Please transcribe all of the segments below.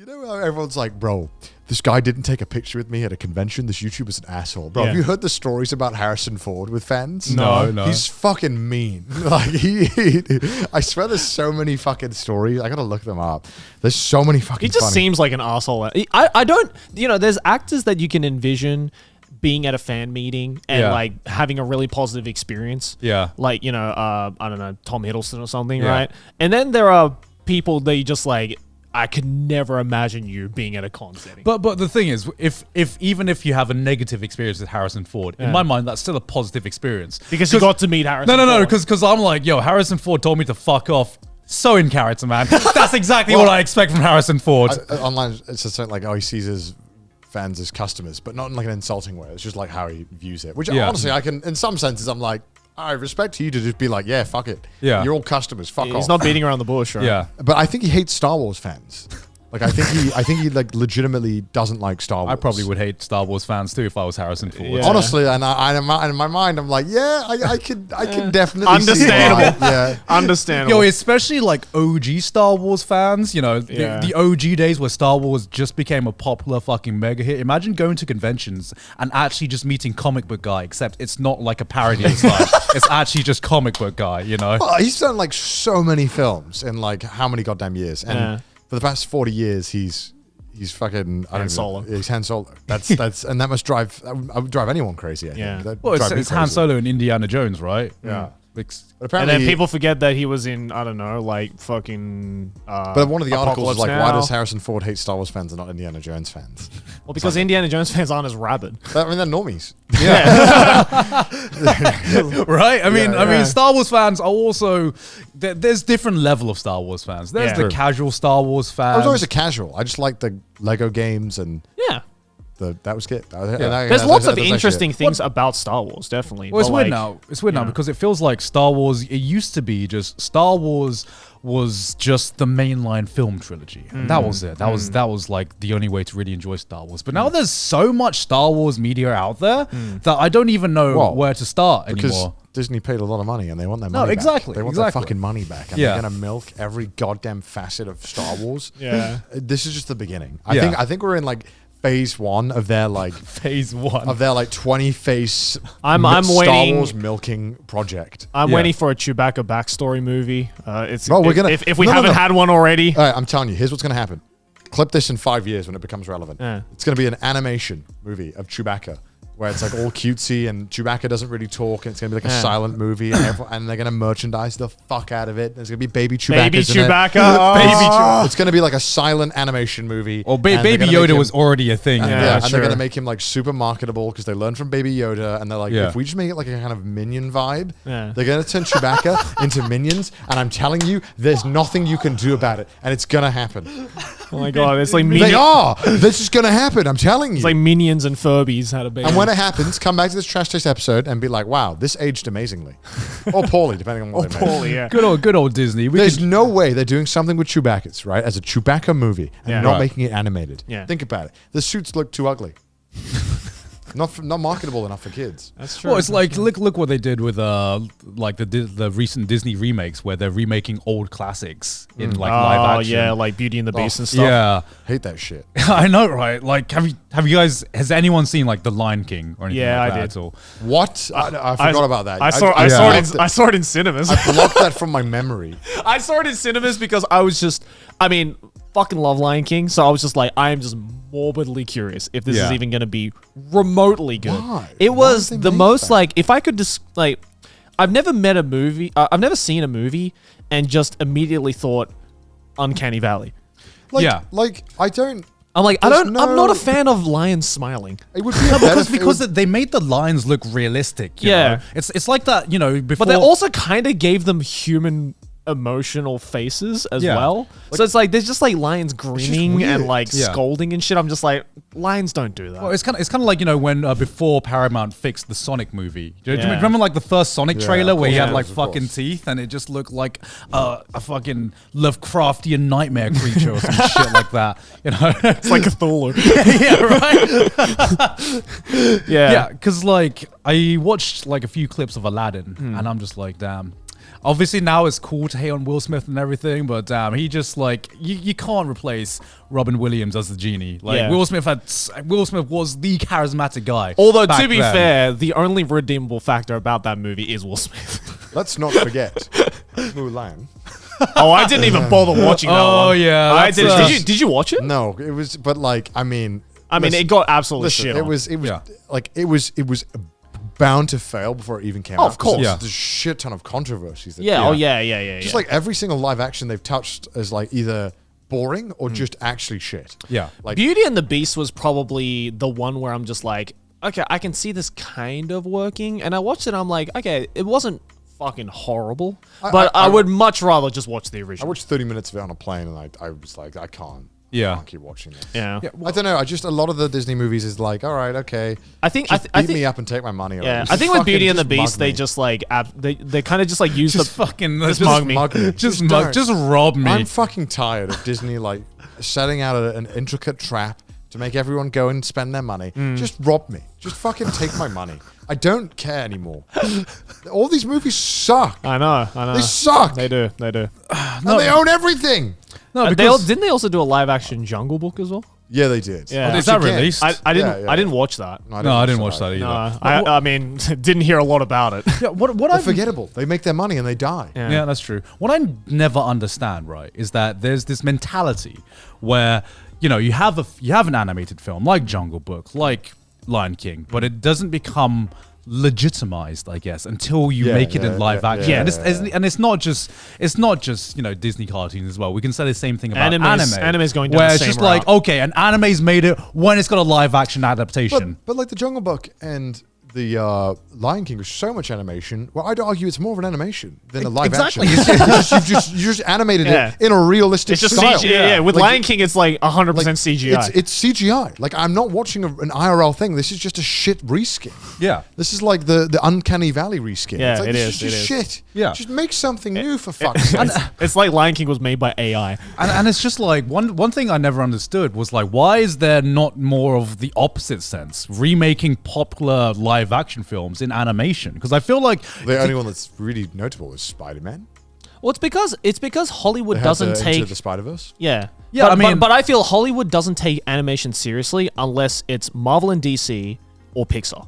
You know, everyone's like, bro, this guy didn't take a picture with me at a convention. This YouTuber's an asshole. Bro, have you heard the stories about Harrison Ford with fans? No. He's fucking mean. Like, I swear there's so many fucking stories. I gotta look them up. There's so many fucking He just seems like an asshole. I don't, there's actors that you can envision being at a fan meeting and like having a really positive experience. Yeah. Like, I don't know, Tom Hiddleston or something, right? And then there are people that you just like, I could never imagine you being at a con setting. But the thing is, even if you have a negative experience with Harrison Ford, in my mind, that's still a positive experience. Because you got to meet Harrison Ford. No, because I'm like, yo, Harrison Ford told me to fuck off. So in character, man. That's exactly what I expect from Harrison Ford. Online, it's just like, he sees his fans as customers, but not in like an insulting way. It's just like how he views it. Which honestly, I can, in some senses, I'm like, I respect you to just be like, yeah, fuck it. Yeah. You're all customers. Fuck off. He's not beating around the bush, right? Yeah. But I think he hates Star Wars fans. Like, I think he like legitimately doesn't like Star Wars. I probably would hate Star Wars fans too if I was Harrison Ford. Yeah. Honestly, and in my mind, I'm like, I can definitely Understandable. see why. Yeah. Understandable. Yo, especially like OG Star Wars fans, the OG days where Star Wars just became a popular fucking mega hit. Imagine going to conventions and actually just meeting comic book guy, except it's not like a parody of life. It's actually just comic book guy, Well, he's done like so many films in like how many goddamn years, and for the past 40 years, he's fucking Han Solo. He's Han Solo. That's and that must drive anyone crazy. I think. Well, it's Han Solo and Indiana Jones, right? Yeah. Like, But And apparently, then people forget that he was in, I don't know, like fucking. But one of the articles was like, Apocalypse why Now. does Harrison Ford hate Star Wars fans and not Indiana Jones fans? Well, because Indiana Jones fans aren't as rabid. I mean, they're normies. right? I mean, Star Wars fans are also there's different level of Star Wars fans. There's the True. casual Star Wars fans. I was always a casual. I just like the Lego games and Yeah. that was good. There's lots of interesting things about Star Wars, definitely. Well, it's but weird like, now. It's weird now because it feels like Star Wars. It used to be just Star Wars was just the mainline film trilogy. And that was it. That was like the only way to really enjoy Star Wars. But now there's so much Star Wars media out there that I don't even know where to start anymore. Disney paid a lot of money and they want their No, money exactly, back. They want their fucking money back. And they're gonna milk every goddamn facet of Star Wars. Yeah. This is just the beginning. I think we're in like phase one of their like Phase one of their like 20 phase I'm Star waiting- Wars milking project. I'm waiting for a Chewbacca backstory movie. We're gonna if we haven't had one already. All right, I'm telling you, here's what's gonna happen. Clip this in 5 years when it becomes relevant. Yeah. It's gonna be an animation movie of Chewbacca. Where it's like all cutesy and Chewbacca doesn't really talk and it's gonna be like a silent movie and they're gonna merchandise the fuck out of it. There's gonna be baby Chewbacca. Baby Chewbacca. Baby Chewbacca. It's gonna be like a silent animation movie. Well, and Baby they're gonna Yoda make him- was already a thing. and, Yeah, and sure. they're gonna make him like super marketable because they learned from Baby Yoda and they're like, if we just make it like a kind of minion vibe, they're gonna turn Chewbacca into minions. And I'm telling you, there's nothing you can do about it, and it's gonna happen. Oh my god, it's like They are. This is gonna happen. I'm telling you. It's like Minions and Furbies had a baby. And when it happens, come back to this Trash Taste episode and be like, wow, this aged amazingly. Or poorly, depending on what they made. Poorly, yeah. Good old Disney. There's no way they're doing something with Chewbacca's, right? As a Chewbacca movie and not making it animated. Yeah. Think about it. The suits look too ugly. Not marketable enough for kids. That's true. Well, it's like look what they did with like the recent Disney remakes where they're remaking old classics in like live action. yeah, like Beauty and the Beast and stuff. Yeah, Hate that shit. I know, right? Like, have you guys? Has anyone seen like The Lion King or anything Yeah, like I that did. at all? What? I forgot about that. I saw it in cinemas. I blocked that from my memory. I saw it in cinemas because I was just, fucking love Lion King. So I was just like, I am just morbidly curious if this is even going to be remotely good. Why? It Why was did they the make most that? like, if I could just I've never met a movie, I've never seen a movie and just immediately thought Uncanny Valley. I don't. I'm like, There's I'm not a no- fan of lions smiling. It would be a better because they made the lions look realistic. You know? It's like that. Before. But they also kind of gave them human emotional faces as well. So it's like there's just like lions grinning and weird. like scolding and shit. I'm just like, lions don't do that. Well, it's kind of like when before Paramount fixed the Sonic movie. Do you remember like the first Sonic trailer of where he course, had like of fucking course. teeth and it just looked like a fucking Lovecraftian nightmare creature or some shit like that. It's like Cthulhu. yeah, right. Yeah, because like I watched like a few clips of Aladdin and I'm just like, damn. Obviously now it's cool to hate on Will Smith and everything, but damn, he just like you can't replace Robin Williams as the genie. Like Will Smith was the charismatic guy. Although to be fair, the only redeemable factor about that movie is Will Smith. Let's not forget Mulan. Oh, I didn't even bother watching that one. Oh yeah, I did. Did you watch it? No, it was, but like, I mean, it got absolutely shit. It was like it was bound to fail before it even came out. Of course. There's a shit ton of controversies. Yeah. Just like every single live action they've touched is like either boring or just actually shit. Yeah. Like Beauty and the Beast was probably the one where I'm just like, okay, I can see this kind of working. And I watched it and I'm like, okay, it wasn't fucking horrible, but I would much rather just watch the original. I watched 30 minutes of it on a plane and I was like, I can't keep watching this. Yeah. I don't know. A lot of the Disney movies is like, all right, okay. I think beat me up and take my money. Yeah, I think with Beauty and the Beast, they just like they kind of just like use just fucking just mug me, just rob me. I'm fucking tired of Disney like setting out an intricate trap to make everyone go and spend their money. Just rob me. Just fucking take my money. I don't care anymore. All these movies suck. I know. They suck. They do. And they own everything. No, didn't they also do a live action Jungle Book as well? Yeah, they did. Yeah. Is that released? I didn't watch that. No, I didn't watch that either. No, I mean, didn't hear a lot about it. Yeah, They're forgettable. They make their money and they die. Yeah, that's true. What I never understand, right, is that there's this mentality where you have an animated film like Jungle Book, like Lion King, but it doesn't become legitimized, I guess, until you make it in live action. And it's not just Disney cartoons as well. We can say the same thing about Anime's going down where the it's same just route. like, okay, an anime's made it when it's got a live action adaptation. But like the Jungle Book and the Lion King was so much animation. Well, I'd argue it's more of an animation than a live action. You just animated it in a realistic style. CGI. With Lion King, it's like 100% CGI. It's CGI. Like I'm not watching an IRL thing. This is just a shit reskin. Yeah. This is like the Uncanny Valley reskin. Yeah, it's like, it this is. just shit. Yeah. Just make something new for fuck's sake. It's like Lion King was made by AI. And it's just like one thing I never understood was like, why is there not more of the opposite sense, remaking popular live action films in animation? Because I feel like the only one that's really notable is Spider-Man. Well, it's because Hollywood They doesn't had take Into the Spider-Verse. Yeah. Yeah, but I feel Hollywood doesn't take animation seriously unless it's Marvel and DC or Pixar.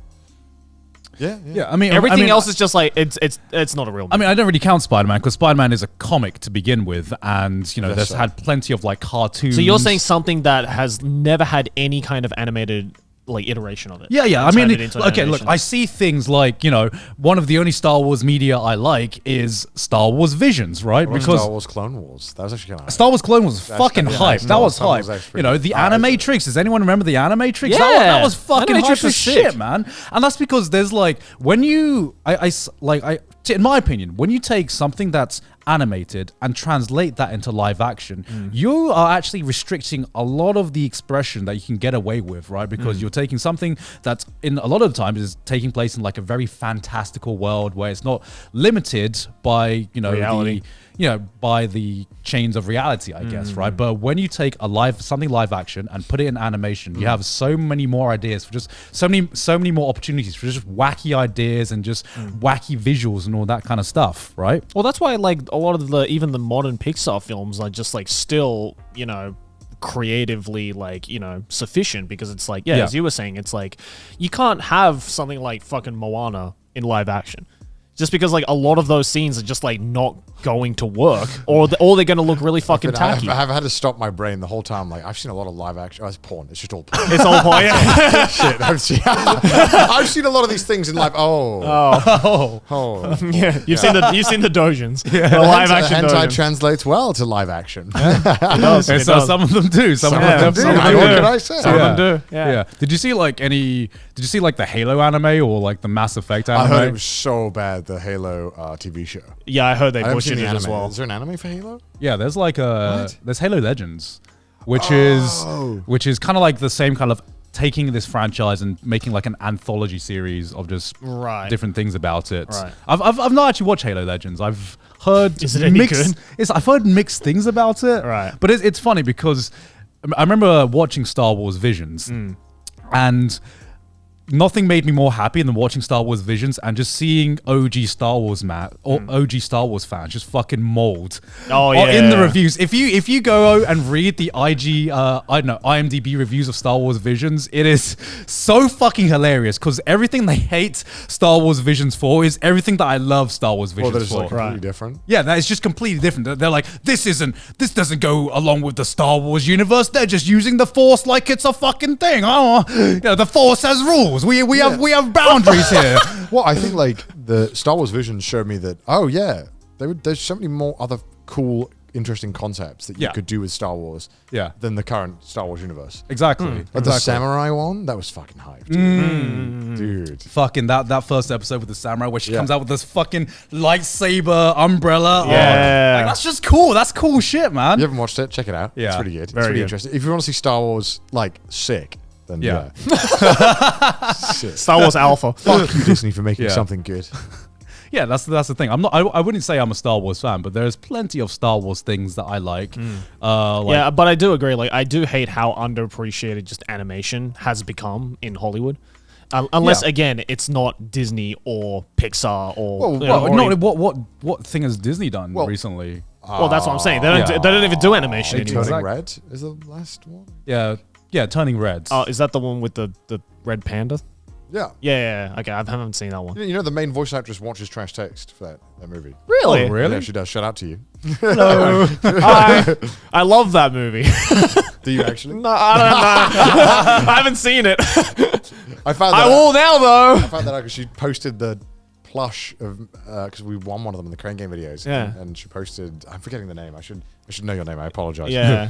Yeah. I mean, Everything else is just like it's not a real movie. I mean, I don't really count Spider-Man because Spider-Man is a comic to begin with, and there's had plenty of like cartoons. So you're saying something that has never had any kind of animated like iteration of it. Yeah. I mean, okay, look, I see things like, one of the only Star Wars media I like is Star Wars Visions, right? Because Star Wars Clone Wars. That was actually kind of Star Wars Clone Wars was fucking hype. That was hype. The Animatrix. Does anyone remember the Animatrix? Yeah. That was fucking hype as sick. shit, man. And that's because there's like, when you, in my opinion, when you take something that's animated and translate that into live action, you are actually restricting a lot of the expression that you can get away with, right? Because you're taking something that's in a lot of the times is taking place in like a very fantastical world where it's not limited by reality. By the chains of reality, I guess, right? But when you take something live action and put it in animation, you have so many more ideas for just so many more opportunities for just wacky ideas and just wacky visuals and all that kind of stuff, right? Well, that's why like a lot of even the modern Pixar films are just like still, creatively like, sufficient because it's like, as you were saying, it's like you can't have something like fucking Moana in live action. Just because like a lot of those scenes are just like not going to work, or they're going to look really fucking tacky. I've had to stop my brain the whole time. Like I've seen a lot of live action. Oh, it's porn. It's just all porn. It's all porn. Yeah. Shit. I've seen a lot of these things in live. Oh. Yeah. You've seen the Dojins. Yeah. The live action hentai Dojins. translates well to live action. It does. And so some of them do. Some of them do. What can I say? Some of them do. Yeah. Did you see like the Halo anime or like the Mass Effect anime? I heard it was so bad, the Halo TV show. Yeah, I heard they I haven't butchered seen it the as anime. well. Is there an anime for Halo? Yeah, there's like there's Halo Legends, which is kind of like the same kind of taking this franchise and making like an anthology series of just different things about it. Right. I've not actually watched Halo Legends. I've heard Is it any good? I've heard mixed things about it. Right. But it's funny because I remember watching Star Wars Visions and nothing made me more happy than watching Star Wars Visions and just seeing OG Star Wars or OG Star Wars fans just fucking mold. Oh yeah. In the reviews, if you go and read the IMDb reviews of Star Wars Visions, it is so fucking hilarious because everything they hate Star Wars Visions for is everything that I love Star Wars Visions that is for. like completely different. Yeah, that is just completely different. They're like, this doesn't go along with the Star Wars universe. They're just using the Force like it's a fucking thing. Oh, the Force has rules. We have boundaries here. Well, I think like the Star Wars Visions showed me that. Oh yeah, there's so many more other cool, interesting concepts that you could do with Star Wars. Than the current Star Wars universe. Exactly. Like the samurai one, that was fucking hype, dude. Fucking that first episode with the samurai where she comes out with this fucking lightsaber umbrella. Yeah. That's just cool. That's cool shit, man. You haven't watched it? Check it out. Yeah. It's pretty good. Very It's pretty good. interesting. If you want to see Star Wars like sick, then Yeah. Shit. Star Wars Alpha. Fuck you, Disney, for making something good. Yeah, that's the thing. I wouldn't say I'm a Star Wars fan, but there's plenty of Star Wars things that I like. Yeah, but I do agree. Like, I do hate how underappreciated just animation has become in Hollywood. Unless again, it's not Disney or Pixar or. What thing has Disney done recently? Well, that's what I'm saying. They don't even do animation anymore. Turning Red is the last one. Yeah, Turning Red. Oh, is that the one with the red panda? Yeah. Yeah. Okay, I haven't seen that one. You know the main voice actress watches Trash Taste for that movie. Really? Oh, really? Yeah, she does. Shout out to you. Hello. I love that movie. Do you actually? No, I don't know. I haven't seen it. I found that I will now, though. I found that out because she posted the plush of because we won one of them in the Crane Game videos. Yeah. And she posted. I'm forgetting the name. I should know your name. I apologize. Yeah.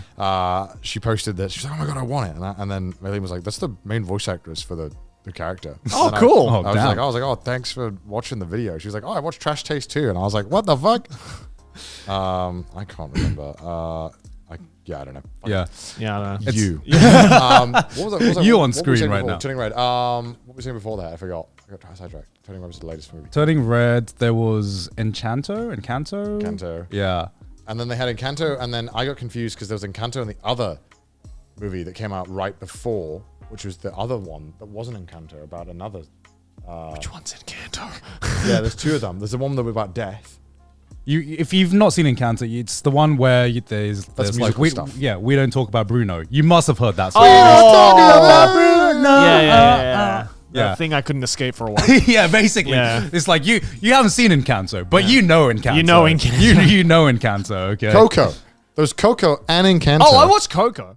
She posted that. She's like, oh my god, I want it. And then Maylene was like, that's the main voice actress for the character. Oh, And cool. I was like, oh, thanks for watching the video. She was like, oh, I watched Trash Taste too. And I was like, what the fuck? I can't remember. I don't know. Yeah. Yeah, I don't know. You. What was You what on was screen saying right before? now. Turning Red. What were we saying before that? I forgot. I got sidetracked. Turning Red was the latest movie. Turning Red, there was Encanto? Encanto. Yeah. And then they had Encanto, and then I got confused because there was Encanto and the other movie that came out right before, which was the other one that wasn't Encanto, about another. Which one's Encanto? Yeah, there's two of them. There's the one that was about death. If you've not seen Encanto, it's the one where there's like musical stuff. we don't talk about Bruno. You must have heard that. Song. Yeah. Yeah. That thing I couldn't escape for a while. Yeah, basically, it's like you haven't seen Encanto, but you know Encanto. You know Encanto. You know Encanto. Okay. Coco. There's Coco and Encanto. Oh, I watched Coco.